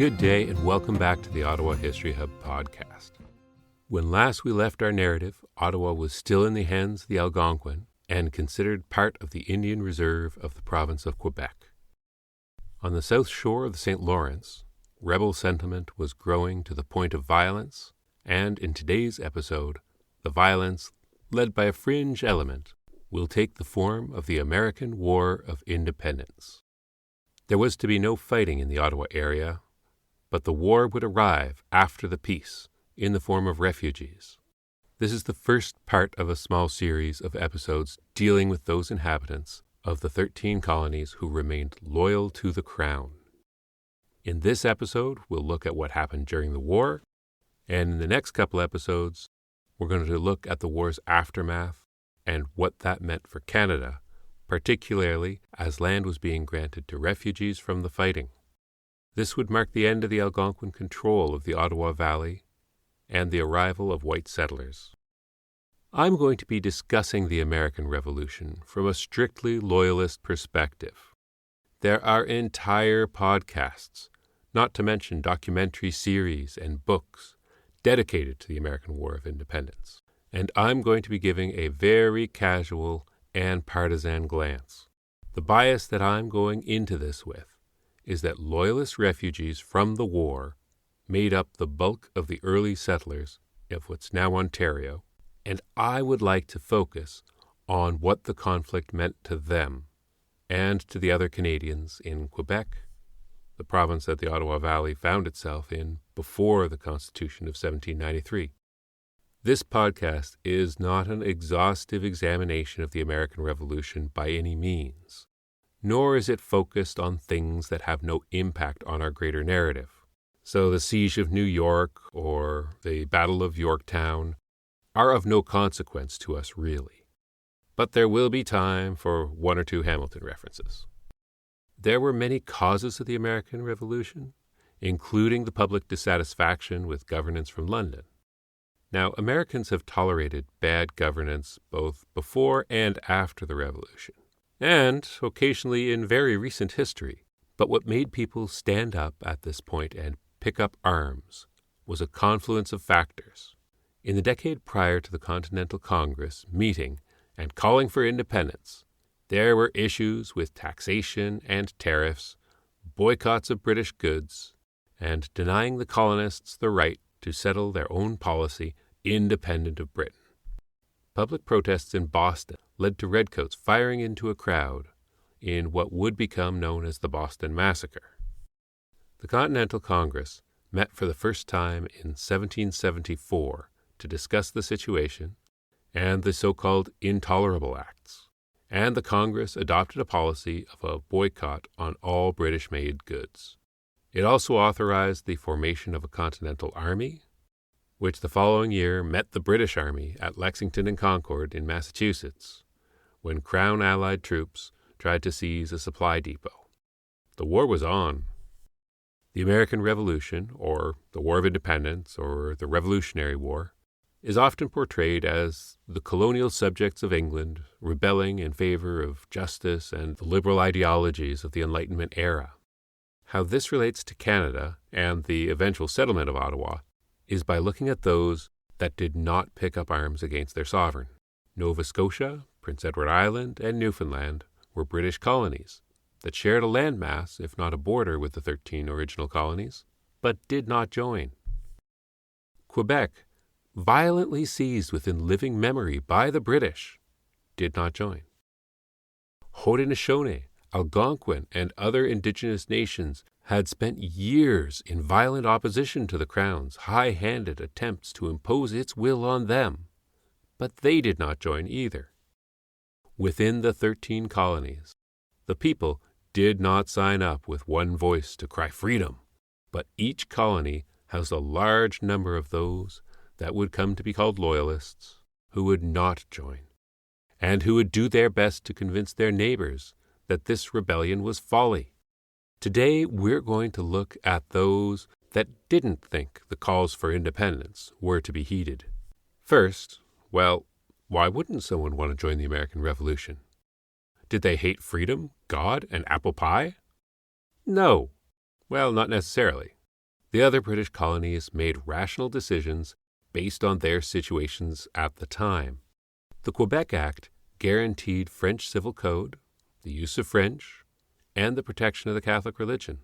Good day and welcome back to the Ottawa History Hub podcast. When last we left our narrative, Ottawa was still in the hands of the Algonquin and considered part of the Indian Reserve of the province of Quebec. On the south shore of the St. Lawrence, rebel sentiment was growing to the point of violence, and in today's episode, the violence, led by a fringe element, will take the form of the American War of Independence. There was to be no fighting in the Ottawa area, but the war would arrive after the peace in the form of refugees. This is the first part of a small series of episodes dealing with those inhabitants of the 13 colonies who remained loyal to the Crown. In this episode, we'll look at what happened during the war, and in the next couple episodes, we're going to look at the war's aftermath and what that meant for Canada, particularly as land was being granted to refugees from the fighting. This would mark the end of the Algonquin control of the Ottawa Valley and the arrival of white settlers. I'm going to be discussing the American Revolution from a strictly Loyalist perspective. There are entire podcasts, not to mention documentary series and books, dedicated to the American War of Independence, and I'm going to be giving a very casual and partisan glance. The bias that I'm going into this with is that Loyalist refugees from the war made up the bulk of the early settlers of what's now Ontario, and I would like to focus on what the conflict meant to them and to the other Canadians in Quebec, the province that the Ottawa Valley found itself in before the Constitution of 1793. This podcast is not an exhaustive examination of the American Revolution by any means, nor is it focused on things that have no impact on our greater narrative. So the Siege of New York or the Battle of Yorktown are of no consequence to us really. But there will be time for one or two Hamilton references. There were many causes of the American Revolution, including the public dissatisfaction with governance from London. Now, Americans have tolerated bad governance both before and after the Revolution, and occasionally in very recent history. But what made people stand up at this point and pick up arms was a confluence of factors. In the decade prior to the Continental Congress meeting and calling for independence, there were issues with taxation and tariffs, boycotts of British goods, and denying the colonists the right to settle their own policy independent of Britain. Public protests in Boston led to redcoats firing into a crowd in what would become known as the Boston Massacre. The Continental Congress met for the first time in 1774 to discuss the situation and the so-called Intolerable Acts, and the Congress adopted a policy of a boycott on all British-made goods. It also authorized the formation of a Continental Army, which the following year met the British Army at Lexington and Concord in Massachusetts, when Crown Allied troops tried to seize a supply depot. The war was on. The American Revolution, or the War of Independence, or the Revolutionary War, is often portrayed as the colonial subjects of England rebelling in favor of justice and the liberal ideologies of the Enlightenment era. How this relates to Canada and the eventual settlement of Ottawa is by looking at those that did not pick up arms against their sovereign. Nova Scotia, Prince Edward Island, and Newfoundland were British colonies that shared a landmass, if not a border, with the 13 original colonies, but did not join. Quebec, violently seized within living memory by the British, did not join. Haudenosaunee, Algonquin, and other indigenous nations had spent years in violent opposition to the Crown's high-handed attempts to impose its will on them, but they did not join either. Within the 13 colonies, the people did not sign up with one voice to cry freedom, but each colony housed a large number of those that would come to be called Loyalists, who would not join, and who would do their best to convince their neighbours that this rebellion was folly. Today, we're going to look at those that didn't think the calls for independence were to be heeded. First, well, why wouldn't someone want to join the American Revolution? Did they hate freedom, God, and apple pie? No. Well, not necessarily. The other British colonies made rational decisions based on their situations at the time. The Quebec Act guaranteed French civil code, the use of French, and the protection of the Catholic religion.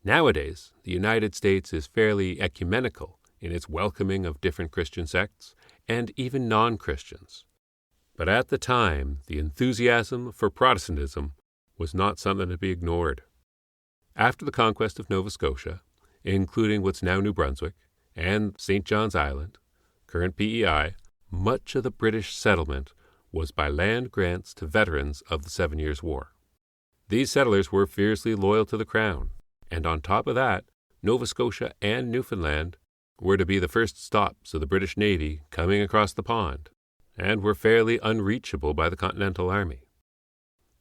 Nowadays, the United States is fairly ecumenical in its welcoming of different Christian sects and even non-Christians. But at the time, the enthusiasm for Protestantism was not something to be ignored. After the conquest of Nova Scotia, including what's now New Brunswick, and St. John's Island, current PEI, much of the British settlement was by land grants to veterans of the 7 Years' War. These settlers were fiercely loyal to the Crown, and on top of that, Nova Scotia and Newfoundland were to be the first stops of the British Navy coming across the pond, and were fairly unreachable by the Continental Army.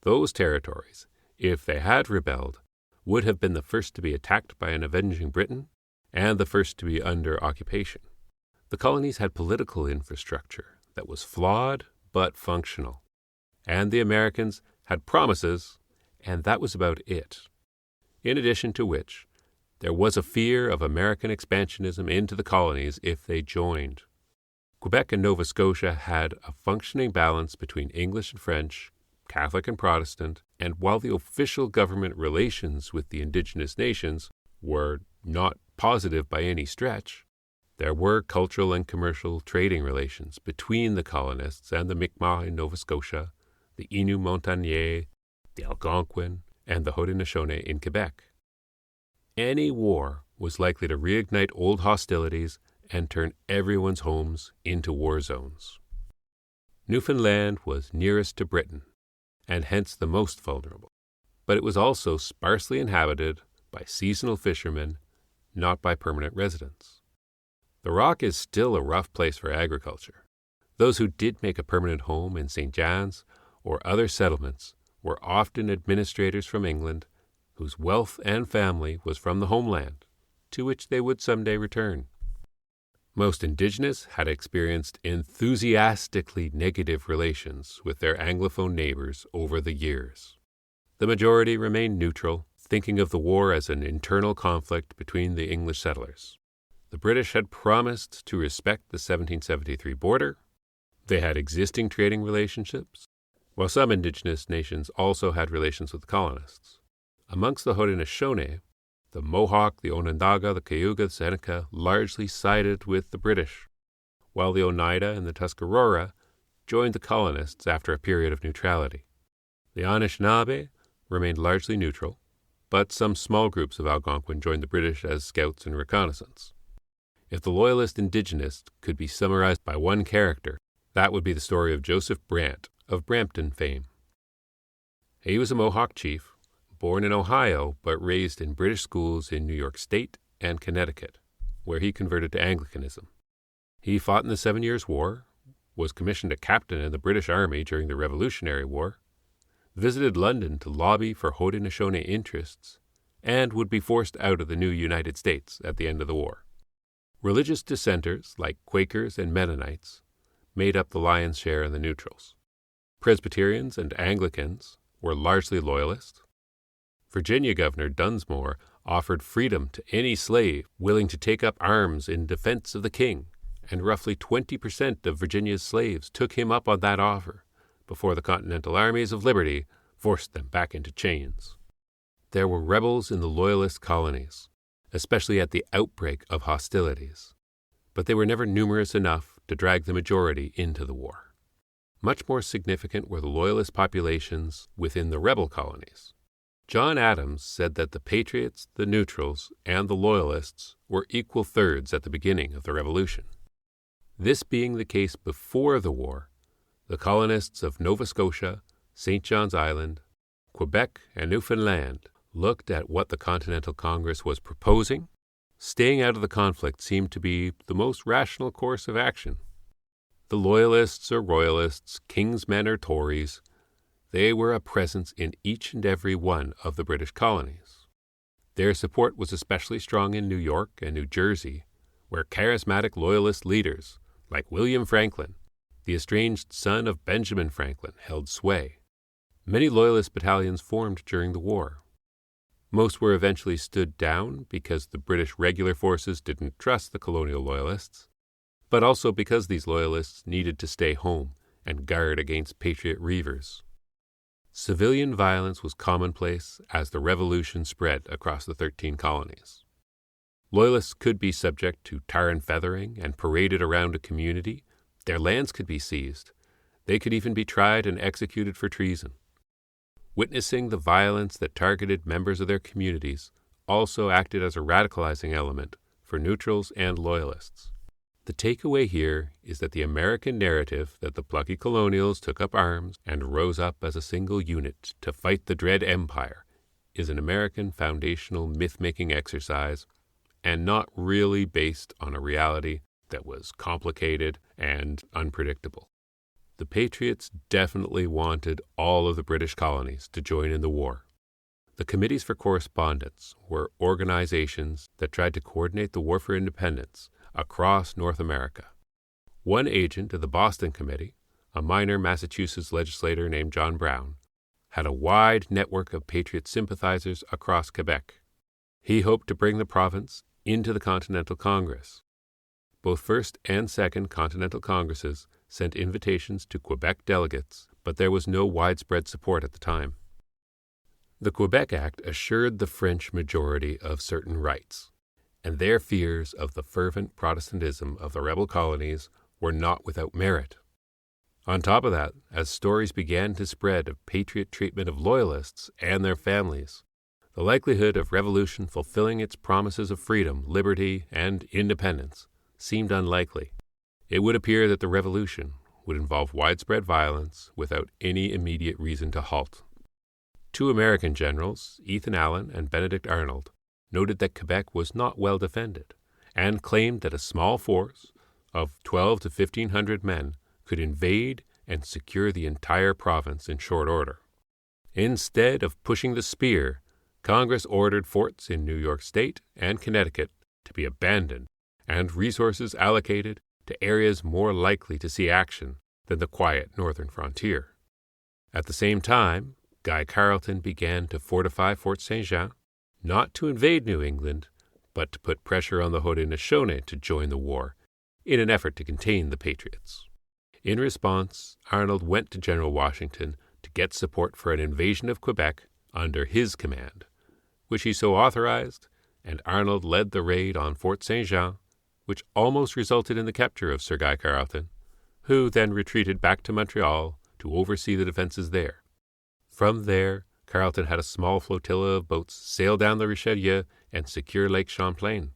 Those territories, if they had rebelled, would have been the first to be attacked by an avenging Britain and the first to be under occupation. The colonies had political infrastructure that was flawed but functional, and the Americans had promises, and that was about it. In addition to which, there was a fear of American expansionism into the colonies if they joined. Quebec and Nova Scotia had a functioning balance between English and French, Catholic and Protestant, and while the official government relations with the indigenous nations were not positive by any stretch, there were cultural and commercial trading relations between the colonists and the Mi'kmaq in Nova Scotia, the Innu Montagnais, the Algonquin, and the Haudenosaunee in Quebec. Any war was likely to reignite old hostilities and turn everyone's homes into war zones. Newfoundland was nearest to Britain, and hence the most vulnerable, but it was also sparsely inhabited by seasonal fishermen, not by permanent residents. The Rock is still a rough place for agriculture. Those who did make a permanent home in St. John's or other settlements were often administrators from England, whose wealth and family was from the homeland, to which they would someday return. Most indigenous had experienced enthusiastically negative relations with their Anglophone neighbors over the years. The majority remained neutral, thinking of the war as an internal conflict between the English settlers. The British had promised to respect the 1773 border. They had existing trading relationships, while some indigenous nations also had relations with the colonists. Amongst the Haudenosaunee, the Mohawk, the Onondaga, the Cayuga, the Seneca largely sided with the British, while the Oneida and the Tuscarora joined the colonists after a period of neutrality. The Anishinaabe remained largely neutral, but some small groups of Algonquin joined the British as scouts and reconnaissance. If the Loyalist indigenous could be summarized by one character, that would be the story of Joseph Brant of Brampton fame. He was a Mohawk chief, born in Ohio but raised in British schools in New York State and Connecticut, where he converted to Anglicanism. He fought in the 7 Years' War, was commissioned a captain in the British Army during the Revolutionary War, visited London to lobby for Haudenosaunee interests, and would be forced out of the new United States at the end of the war. Religious dissenters, like Quakers and Mennonites, made up the lion's share in the neutrals. Presbyterians and Anglicans were largely Loyalist. Virginia Governor Dunsmore offered freedom to any slave willing to take up arms in defense of the king, and roughly 20% of Virginia's slaves took him up on that offer before the Continental Armies of Liberty forced them back into chains. There were rebels in the Loyalist colonies, especially at the outbreak of hostilities, but they were never numerous enough to drag the majority into the war. Much more significant were the Loyalist populations within the rebel colonies. John Adams said that the Patriots, the Neutrals, and the Loyalists were equal thirds at the beginning of the Revolution. This being the case before the war, the colonists of Nova Scotia, St. John's Island, Quebec, and Newfoundland looked at what the Continental Congress was proposing. Staying out of the conflict seemed to be the most rational course of action. The Loyalists or Royalists, King's men or Tories, they were a presence in each and every one of the British colonies. Their support was especially strong in New York and New Jersey, where charismatic Loyalist leaders, like William Franklin, the estranged son of Benjamin Franklin, held sway. Many Loyalist battalions formed during the war. Most were eventually stood down because the British regular forces didn't trust the colonial Loyalists, but also because these Loyalists needed to stay home and guard against Patriot reivers. Civilian violence was commonplace as the revolution spread across the 13 colonies. Loyalists could be subject to tar and feathering and paraded around a community. Their lands could be seized. They could even be tried and executed for treason. Witnessing the violence that targeted members of their communities also acted as a radicalizing element for neutrals and Loyalists. The takeaway here is that the American narrative that the plucky colonials took up arms and rose up as a single unit to fight the dread empire is an American foundational myth-making exercise and not really based on a reality that was complicated and unpredictable. The Patriots definitely wanted all of the British colonies to join in the war. The Committees for Correspondence were organizations that tried to coordinate the war for independence across North America. One agent of the Boston Committee, a minor Massachusetts legislator named John Brown, had a wide network of Patriot sympathizers across Quebec. He hoped to bring the province into the Continental Congress. Both First and Second Continental Congresses sent invitations to Quebec delegates, but there was no widespread support at the time. The Quebec Act assured the French majority of certain rights, and their fears of the fervent Protestantism of the rebel colonies were not without merit. On top of that, as stories began to spread of Patriot treatment of Loyalists and their families, the likelihood of revolution fulfilling its promises of freedom, liberty, and independence seemed unlikely. It would appear that the revolution would involve widespread violence without any immediate reason to halt. Two American generals, Ethan Allen and Benedict Arnold, noted that Quebec was not well defended and claimed that a small force of 12 to 1,500 men could invade and secure the entire province in short order. Instead of pushing the spear, Congress ordered forts in New York State and Connecticut to be abandoned and resources allocated to areas more likely to see action than the quiet northern frontier. At the same time, Guy Carleton began to fortify Fort St-Jean, not to invade New England, but to put pressure on the Haudenosaunee to join the war in an effort to contain the Patriots. In response, Arnold went to General Washington to get support for an invasion of Quebec under his command, which he so authorized, and Arnold led the raid on Fort St-Jean, which almost resulted in the capture of Sir Guy Carleton, who then retreated back to Montreal to oversee the defenses there. From there, Carleton had a small flotilla of boats sail down the Richelieu and secure Lake Champlain.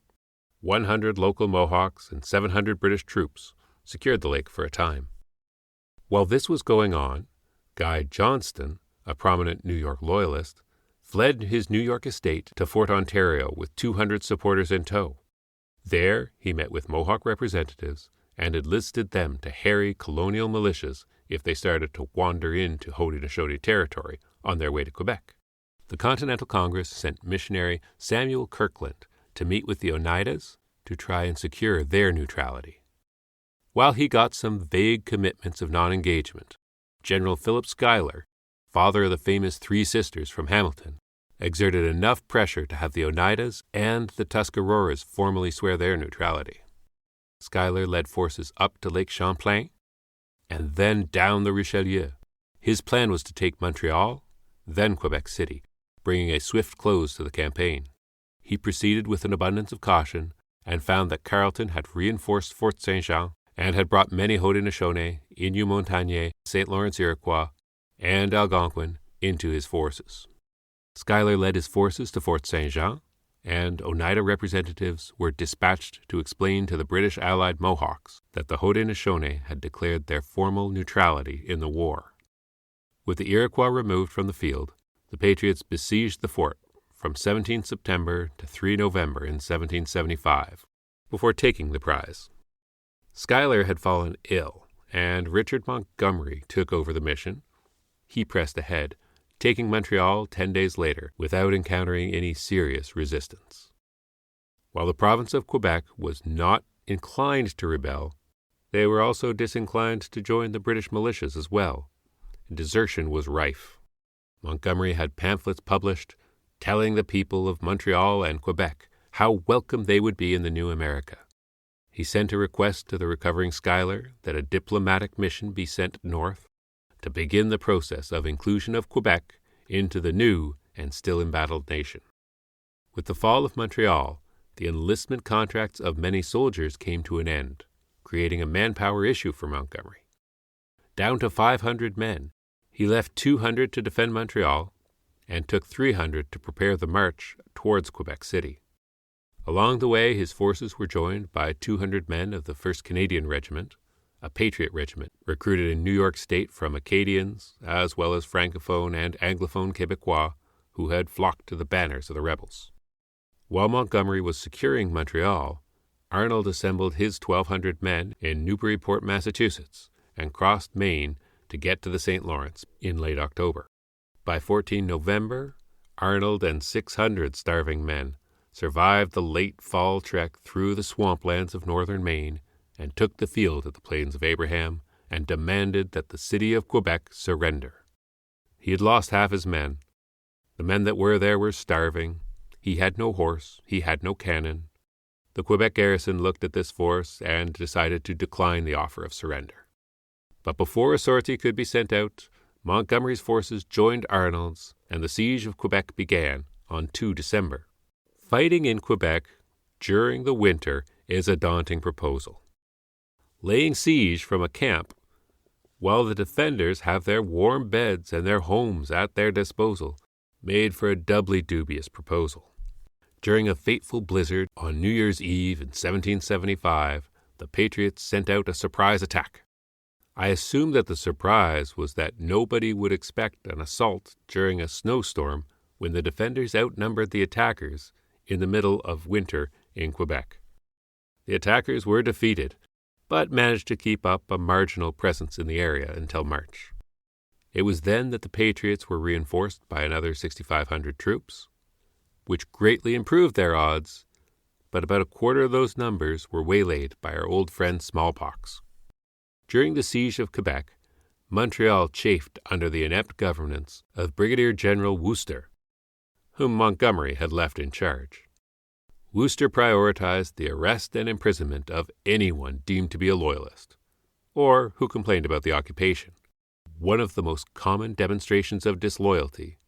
100 local Mohawks and 700 British troops secured the lake for a time. While this was going on, Guy Johnston, a prominent New York Loyalist, fled his New York estate to Fort Ontario with 200 supporters in tow. There, he met with Mohawk representatives and enlisted them to harry colonial militias if they started to wander into Haudenosaunee territory on their way to Quebec. The Continental Congress sent missionary Samuel Kirkland to meet with the Oneidas to try and secure their neutrality. While he got some vague commitments of non-engagement, General Philip Schuyler, father of the famous Three Sisters from Hamilton, exerted enough pressure to have the Oneidas and the Tuscaroras formally swear their neutrality. Schuyler led forces up to Lake Champlain and then down the Richelieu. His plan was to take Montreal, then Quebec City, bringing a swift close to the campaign. He proceeded with an abundance of caution and found that Carleton had reinforced Fort St-Jean and had brought many Haudenosaunee, Innu Montagnais, St. Lawrence Iroquois, and Algonquin into his forces. Schuyler led his forces to Fort St-Jean, and Oneida representatives were dispatched to explain to the British allied Mohawks that the Haudenosaunee had declared their formal neutrality in the war. With the Iroquois removed from the field, the Patriots besieged the fort from 17 September to 3 November in 1775, before taking the prize. Schuyler had fallen ill, and Richard Montgomery took over the mission. He pressed ahead, taking Montreal 10 days later without encountering any serious resistance. While the province of Quebec was not inclined to rebel, they were also disinclined to join the British militias as well. Desertion was rife. Montgomery had pamphlets published telling the people of Montreal and Quebec how welcome they would be in the new America. He sent a request to the recovering Schuyler that a diplomatic mission be sent north to begin the process of inclusion of Quebec into the new and still embattled nation. With the fall of Montreal, the enlistment contracts of many soldiers came to an end, creating a manpower issue for Montgomery. Down to 500 men, he left 200 to defend Montreal and took 300 to prepare the march towards Quebec City. Along the way, his forces were joined by 200 men of the 1st Canadian Regiment, a patriot regiment recruited in New York State from Acadians, as well as Francophone and Anglophone Quebecois who had flocked to the banners of the rebels. While Montgomery was securing Montreal, Arnold assembled his 1,200 men in Newburyport, Massachusetts, and crossed Maine to get to the St. Lawrence in late October. By 14 November, Arnold and 600 starving men survived the late fall trek through the swamplands of northern Maine and took the field at the Plains of Abraham and demanded that the city of Quebec surrender. He had lost half his men. The men that were there were starving. He had no horse. He had no cannon. The Quebec garrison looked at this force and decided to decline the offer of surrender. But before a sortie could be sent out, Montgomery's forces joined Arnold's, and the siege of Quebec began on 2 December. Fighting in Quebec during the winter is a daunting proposal. Laying siege from a camp, while the defenders have their warm beds and their homes at their disposal, made for a doubly dubious proposal. During a fateful blizzard on New Year's Eve in 1775, the Patriots sent out a surprise attack. I assume that the surprise was that nobody would expect an assault during a snowstorm when the defenders outnumbered the attackers in the middle of winter in Quebec. The attackers were defeated, but managed to keep up a marginal presence in the area until March. It was then that the Patriots were reinforced by another 6,500 troops, which greatly improved their odds, but about a quarter of those numbers were waylaid by our old friend smallpox. During the siege of Quebec, Montreal chafed under the inept governance of Brigadier General Wooster, whom Montgomery had left in charge. Wooster prioritized the arrest and imprisonment of anyone deemed to be a Loyalist, or who complained about the occupation. One of the most common demonstrations of disloyalty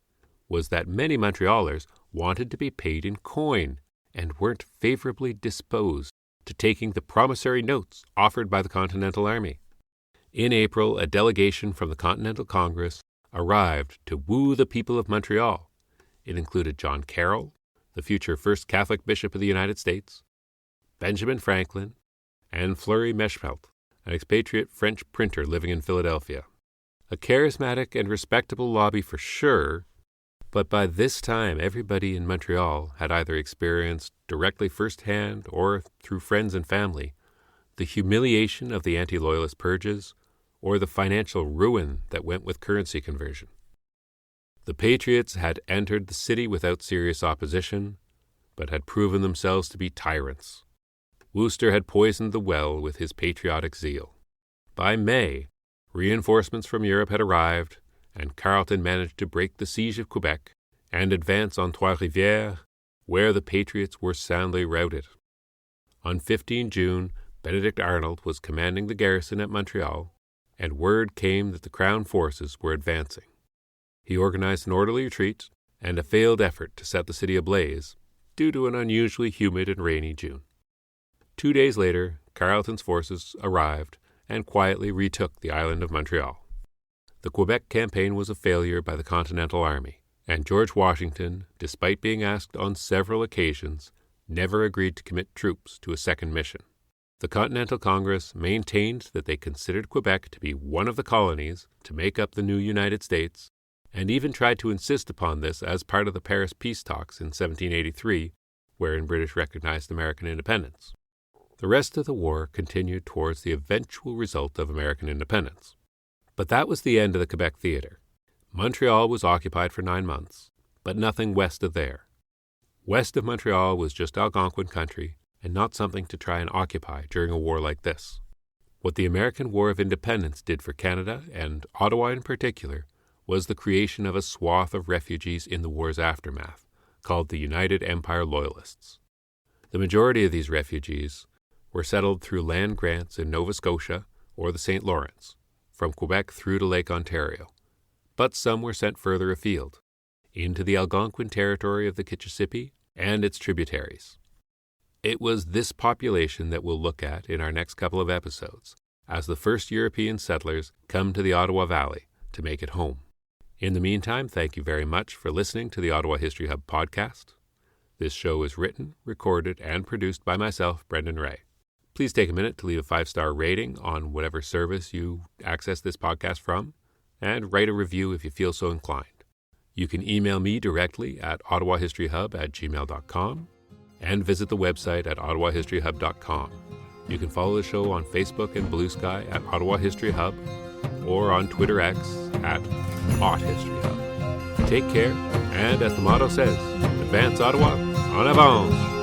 was that many Montrealers wanted to be paid in coin and weren't favorably disposed to taking the promissory notes offered by the Continental Army. In April, a delegation from the Continental Congress arrived to woo the people of Montreal. It included John Carroll, the future first Catholic bishop of the United States, Benjamin Franklin, and Fleury Mechelt, an expatriate French printer living in Philadelphia. A charismatic and respectable lobby for sure, but by this time everybody in Montreal had either experienced directly firsthand or through friends and family the humiliation of the anti-Loyalist purges or the financial ruin that went with currency conversion. The Patriots had entered the city without serious opposition, but had proven themselves to be tyrants. Wooster had poisoned the well with his patriotic zeal. By May, reinforcements from Europe had arrived, and Carleton managed to break the siege of Quebec and advance on Trois-Rivières, where the Patriots were soundly routed. On 15 June, Benedict Arnold was commanding the garrison at Montreal, and word came that the Crown forces were advancing. He organized an orderly retreat and a failed effort to set the city ablaze due to an unusually humid and rainy June. 2 days later, Carleton's forces arrived and quietly retook the island of Montreal. The Quebec campaign was a failure by the Continental Army, and George Washington, despite being asked on several occasions, never agreed to commit troops to a second mission. The Continental Congress maintained that they considered Quebec to be one of the colonies to make up the new United States, and even tried to insist upon this as part of the Paris peace talks in 1783, wherein British recognized American independence. The rest of the war continued towards the eventual result of American independence. But that was the end of the Quebec theater. Montreal was occupied for 9 months, but nothing west of there. West of Montreal was just Algonquin country, and not something to try and occupy during a war like this. What the American War of Independence did for Canada, and Ottawa in particular, was the creation of a swath of refugees in the war's aftermath, called the United Empire Loyalists. The majority of these refugees were settled through land grants in Nova Scotia or the St. Lawrence, from Quebec through to Lake Ontario, but some were sent further afield, into the Algonquin territory of the Kitchissippi and its tributaries. It was this population that we'll look at in our next couple of episodes, as the first European settlers come to the Ottawa Valley to make it home. In the meantime, thank you very much for listening to the Ottawa History Hub podcast. This show is written, recorded, and produced by myself, Brendan Ray. Please take a minute to leave a 5-star rating on whatever service you access this podcast from, and write a review if you feel so inclined. You can email me directly at ottawahistoryhub@gmail.com and visit the website at ottawahistoryhub.com. You can follow the show on Facebook and Blue Sky at Ottawa History Hub or on Twitter X at @OttHistoryHub. Take care, and as the motto says, advance Ottawa, en avant!